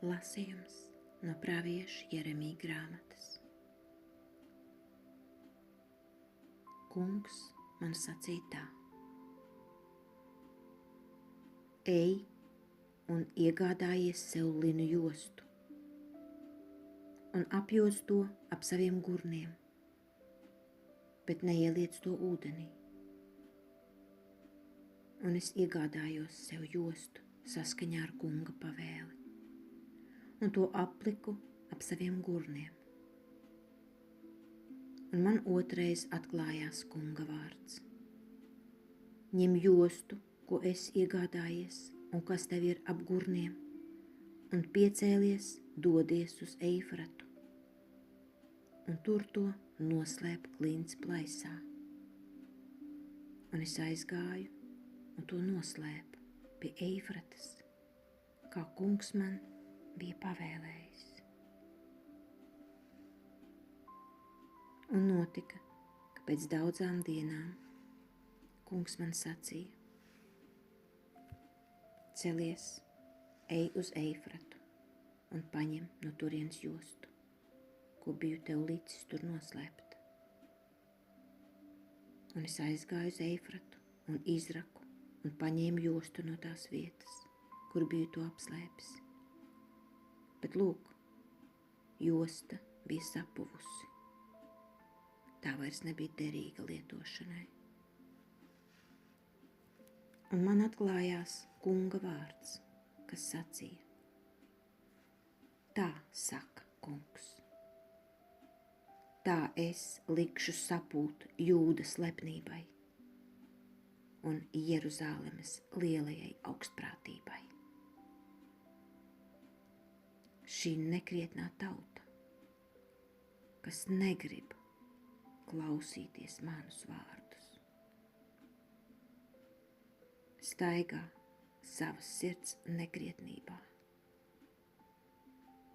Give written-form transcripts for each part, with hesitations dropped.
Lasījums no pravieša Jeremija grāmatas. Kungs man sacīja tā: ej un iegādājies sev linu jostu un apjoz to ap saviem gurniem, bet neieliec to ūdenī. Un es iegādājos sev jostu saskaņā ar kunga pavēli, un to apliku ap saviem gurniem. Un man otrais atklājās kunga vārds: ņem jostu, ko esi iegādājies un kas tev ir ap gurniem, un piecēlies, dodies uz Eifratu, un tur to noslēp klints plaisā. Un es aizgāju un to noslēpu pie Eifratas, kā kungs man bija pavēlējis. Un notika, ka pēc daudzām dienām kungs man sacīja: celies, ej uz Eifratu un paņem no turienes jostu, ko biju tev licis tur noslēpt. Un es aizgāju uz Eifratu un izraku un paņēmu jostu no tās vietas, kur biju to apslēpis. Bet lūk, josta bija sapuvusi. Tā vairs nebija derīga lietošanai. Un man atklājās kunga vārds, kas sacīja: tā saka kungs, tā es likšu sapūt Jūdas lepnībai un Jeruzālemes lielajai augstprātībai. Šī nekrietnā tauta, kas negrib klausīties manus vārdus, staigā savas sirds nekrietnībā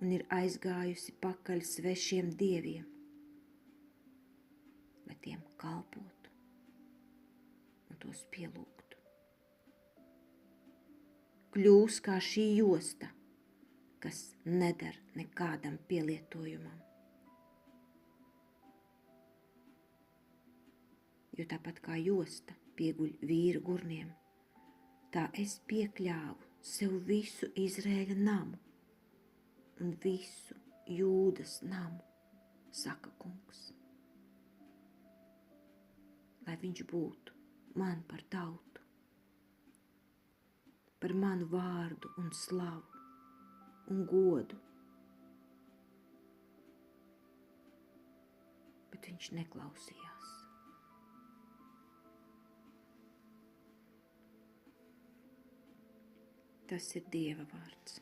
un ir aizgājusi pakaļ svešiem dieviem, lai tiem kalpotu un tos pielūgtu. Kļūs kā šī josta, kas neder nekādam pielietojumam. Jo tāpat kā josta pieguļ vīra gurniem, tā es piekļāvu sev visu Izraēļa namu un visu Jūdas namu, saka kungs, lai viņš būtu man par tautu, par manu vārdu un slavu un godu. Bet viņš neklausījās. Tas ir Dieva vārds.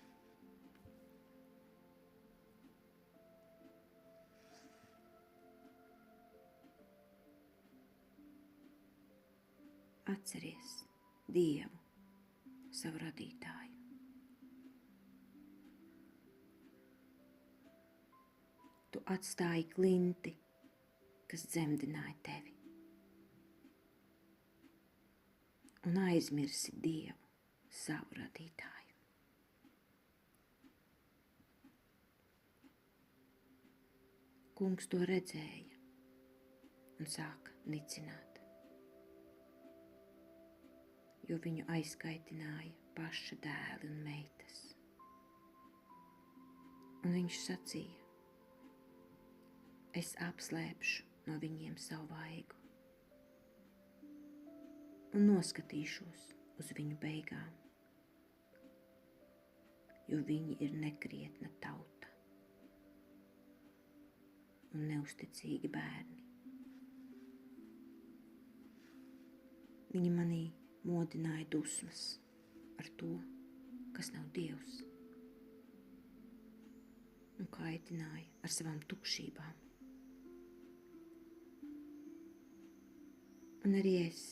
Atceries Dievu, savu radītāju. Tu atstāji klinti, kas dzemdināja tevi, un aizmirsi Dievu, savu radītāju. Kungs to redzēja un sāka nicināt, jo viņu aizkaitināja paša dēli un meitas. Un viņš sacīja: es apslēpšu no viņiem savu vaigu un noskatīšos uz viņu beigām, jo viņi ir nekrietna tauta un neusticīgi bērni. Viņi manī modināja dusmas ar to, kas nav Dievs, un kaitināja ar savām tukšībām. Un arī es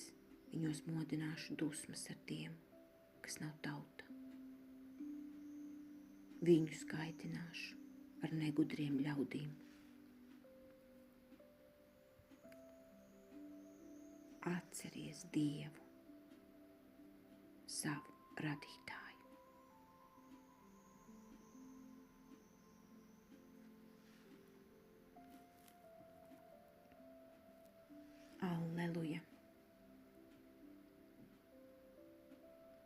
viņos modināšu dusmas ar tiem, kas nav tauta. Viņus kaitināšu ar negudriem ļaudīm. Atceries Dievu, savu radītāju.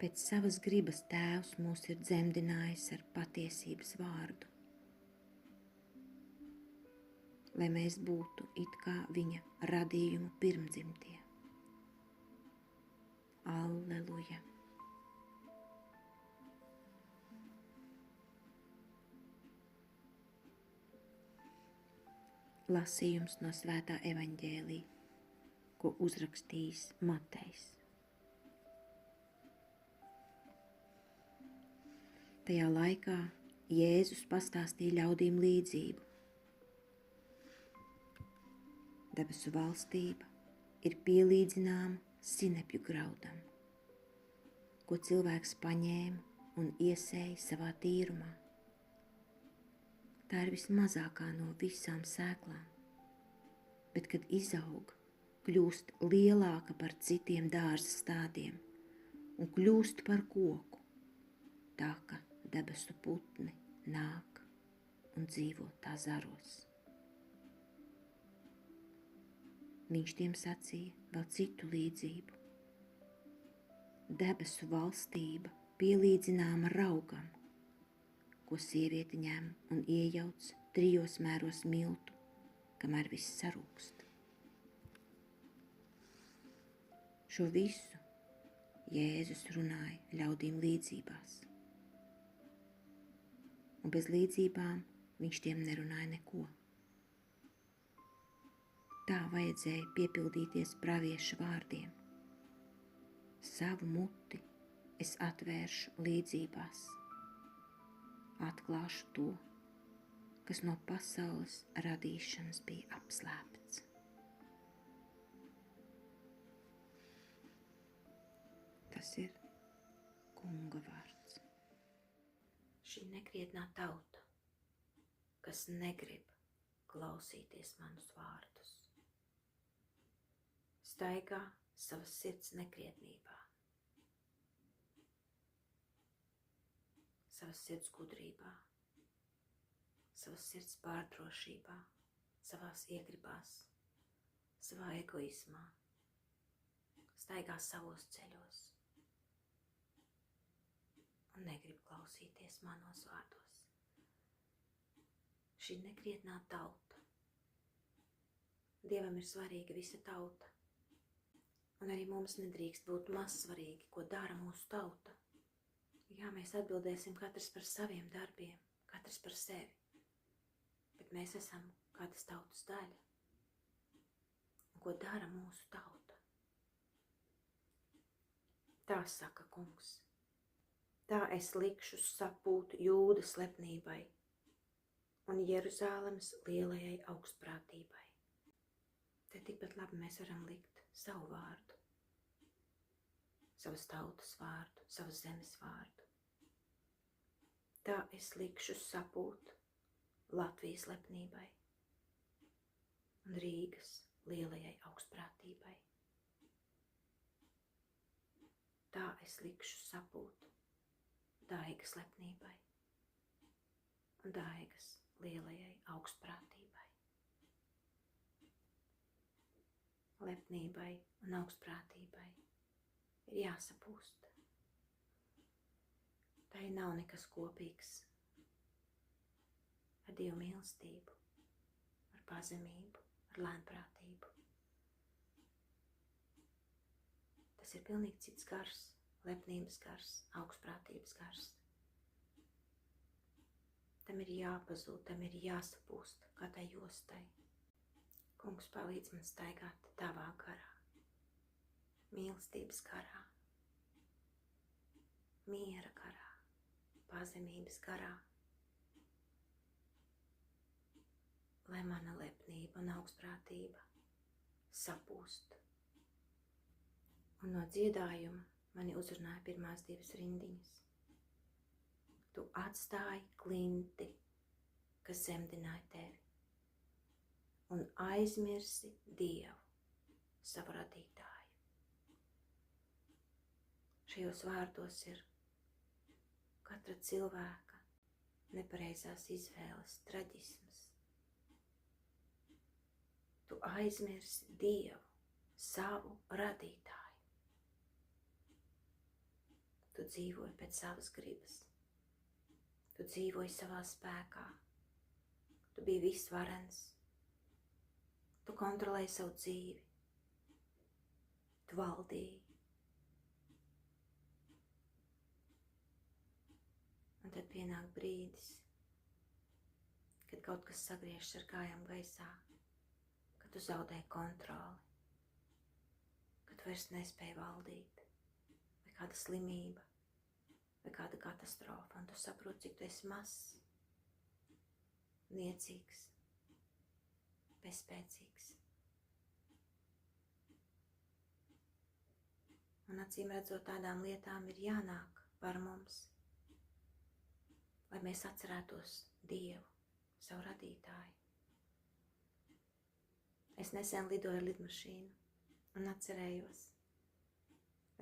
Pēc savas gribas Tēvs mūs ir dzemdinājis ar patiesības vārdu, lai mēs būtu it kā viņa radījuma pirmdzimtie. Alleluja! Lasījums no Svētā evaņģēlija, ko uzrakstījis Matejs. Tajā laikā Jēzus pastāstīja ļaudīm līdzību. Debesu valstība ir pielīdzināma sinepju graudam, ko cilvēks paņēma un iesēja savā tīrumā. Tā ir vismazākā no visām sēklām, bet, kad izaug, kļūst lielāka par citiem dārza stādiem un kļūst par koku, tā ka debesu putni nāk un dzīvo tā zaros. Viņš tiem sacīja vēl citu līdzību. Debesu valstība pielīdzināma raugam, ko sieviete ņem un iejauc 3 mēros miltu, kamēr viss sarūkst. Šo visu Jēzus runāja ļaudīm līdzībās, un bez līdzībām viņš tiem nerunāja neko. Tā vajadzēja piepildīties pravieša vārdiem. Savu muti es atvēršu līdzībās, atklāšu to, kas no pasaules radīšanas bija apslēpts. Tas ir Kunga vārds. Šī nekrietnā tauta, kas negrib klausīties manus vārdus, staigā savas sirds nekrietnībā, savas sirds gudrībā, savas sirds pārdrošībā, savās iegribās, savā egoismā, staigā savos ceļos un negrib klausīties manos vārdos. Šī nekrietnā tauta. Dievam ir svarīga visa tauta, un arī mums nedrīkst būt maz svarīgi, ko dara mūsu tauta. Jā, mēs atbildēsim katrs par saviem darbiem, katrs par sevi, bet mēs esam kādas tautas daļa. Un ko dara mūsu tauta? Tā saka Kungs. Tā es likšu sapūt Jūdas slepnībai un Jeruzālemes lielajai augstprātībai. Te tikpat labi mēs varam likt savu vārdu, savas tautas vārdu, savas zemes vārdu. Tā es likšu sapūt Latvijas slepnībai un Rīgas lielajai augstprātībai. Tā es likšu sapūt Daigas slepnībai un Daigas lielajai augstprātībai. Lepnībai un augstprātībai ir jāsapūst. Tai nav nekas kopīgs ar Dievu mīlestību, ar pazemību, ar lēnprātību. Tas ir pilnīgi cits gars, lepnības gars, augstprātības gars. Tam ir jāpazūd, tam ir jāsapūst, kā tai jostai. Kungs, palīdz man staigāt tavā garā, mīlestības garā, miera garā, pazemības garā, lai mana lepnība un augstprātība sapūst. Un no dziedājuma mani uzrunāja pirmās 2 rindiņas. Tu atstāji klinti, kas zemdināja tevi, un aizmirsi Dievu, savu radītāju. Šajos vārdos ir katra cilvēka nepareizās izvēles traģisms. Tu aizmirsi Dievu, savu radītāju. Tu dzīvoji pēc savas gribas. Tu dzīvoji savā spēkā. Tu biji visvarens. Tu kontrolēji savu dzīvi. Tu valdīji. Un tad pienāk brīdis, kad kaut kas sagriežas ar kājām gaisā, kad tu zaudēji kontroli, kad tu vairs nespēji valdīt, vai kāda slimība, vai kāda katastrofa, un tu saproti, cik tu esi mazs, niecīgs, bezspēcīgs. Un acīm redzot, tādām lietām ir jānāk par mums, lai mēs atcerētos Dievu, savu radītāju. Es nesen lidoju ar lidmašīnu un atcerējos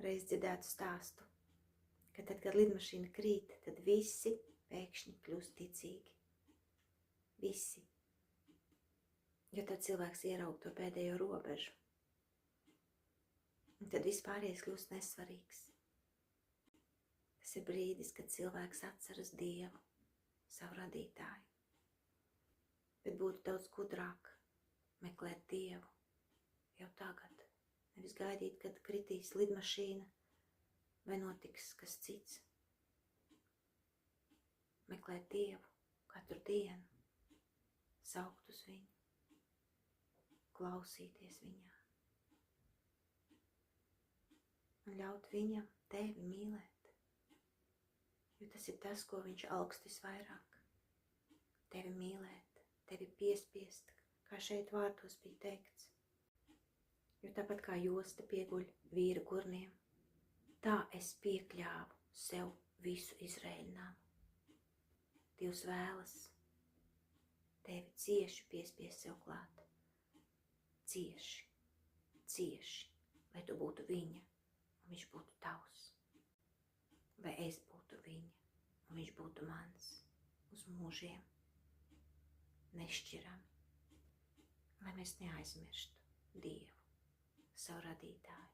reiz dzirdētu stāstu, ka tad, kad lidmašīna krīt, tad visi pēkšņi kļūst ticīgi. Visi. Jo tad cilvēks ieraug to pēdējo robežu. Un tad vispārējais kļūst nesvarīgs. Tas ir brīdis, kad cilvēks atceras Dievu, savu radītāju. Bet būtu daudz gudrāk meklēt Dievu jau tagad. Nevis gaidīt, kad kritīs lidmašīna vai notiks kas cits. Meklēt Dievu katru dienu, saukt uz viņu, klausīties viņā un ļaut viņam tevi mīlēt, jo tas ir tas, ko viņš augst visvairāk. Tevi mīlēt, tevi piespiest, kā šeit vārtos bija teikts. Jo tāpat kā josta pieguļ vīra gurniem, tā es piekļāvu sev visu Izraēļu namu. Dievs vēlas tevi cieši piespiest sev klāt. Cieši, lai tu būtu viņa un viņš būtu tavs. Vai es būtu viņa un viņš būtu mans uz mūžiem, nešķirami, lai mēs neaizmirstu Dievu, savu radītāju.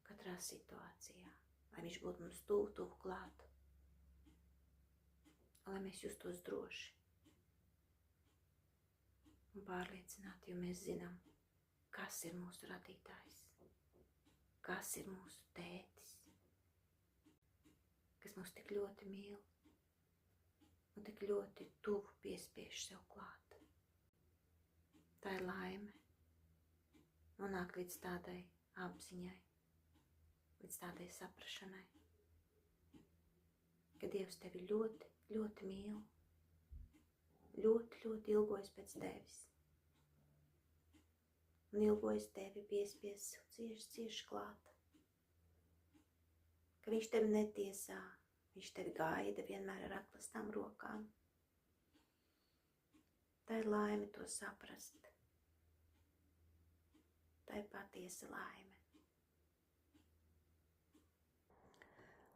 Katrā situācijā, lai viņš būtu mums tuvu klāt, lai mēs justos droši un pārliecināti, jo mēs zinām, kas ir mūsu radītājs, kas ir mūsu tētis, kas mūs tik ļoti mīl un tik ļoti tuvu piespiež sev klāt. Tā ir laime nonākt līdz tādai apziņai, līdz tādai saprašanai, ka Dievs tevi ļoti, ļoti mīl, ļoti, ļoti ilgojas pēc tevis un ilgojas tevi piespiest sev cieši klāt, ka viņš tevi netiesā, viņš tevi gaida vienmēr ar atklāstām rokām. Tā ir laime to saprast. Tā ir patiesa laime.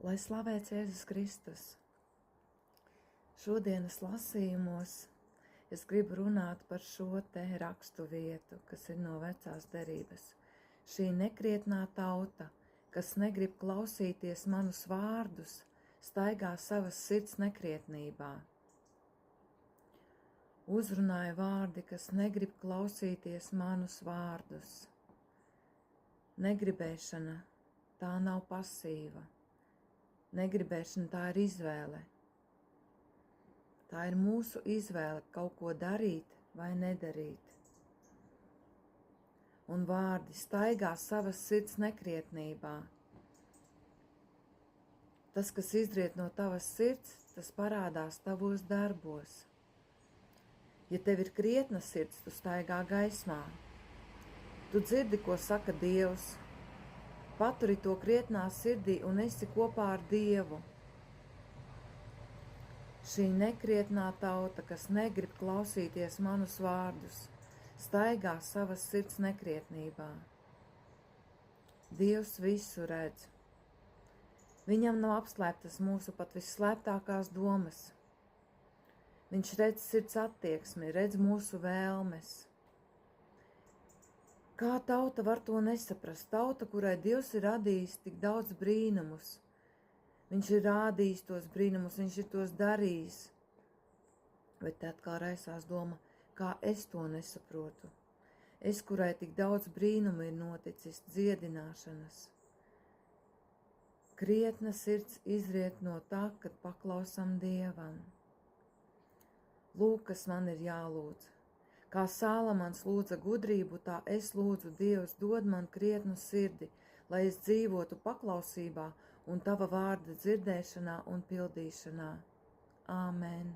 Lai slavēts Jēzus Kristus. Šodienas lasījumos es gribu runāt par šo te rakstu vietu, kas ir no vecās derības. Šī nekrietnā tauta, kas negrib klausīties manus vārdus, staigā savas sirds nekrietnībā. Uzrunāja vārdi, kas negrib klausīties manus vārdus. Negribēšana tā nav pasīva. Negribēšana tā ir izvēle. Tā ir mūsu izvēle kaut ko darīt vai nedarīt. Un vārdi staigā savas sirds nekrietnībā. Tas, kas izriet no tavas sirds, tas parādās tavos darbos. Ja tev ir krietna sirds, tu staigā gaismā. Tu dzirdi, ko saka Dievs. Paturi to krietnā sirdī un esi kopā ar Dievu. Šī nekrietnā tauta, kas negrib klausīties manus vārdus, staigā savas sirds nekrietnībā. Dievs visu redz. Viņam nav apslēptas mūsu pat visslēptākās domas. Viņš redz sirds attieksmi, redz mūsu vēlmes. Kā tauta var to nesaprast? Tauta, kurai Dievs ir radījis tik daudz brīnumus. Viņš ir rādījis tos brīnumus, viņš ir tos darījis. Bet tad kā raisās doma, kā es to nesaprotu. Es, kurai tik daudz brīnumu ir noticis, dziedināšanas. Krietna sirds izriet no tā, kad paklausam Dievam. Lūk, kas man ir jālūdz. Kā Sālamans lūdza gudrību, tā es lūdzu, Dievs, dod man krietnu sirdi, lai es dzīvotu paklausībā un tava vārda dzirdēšanā un pildīšanā. Āmen.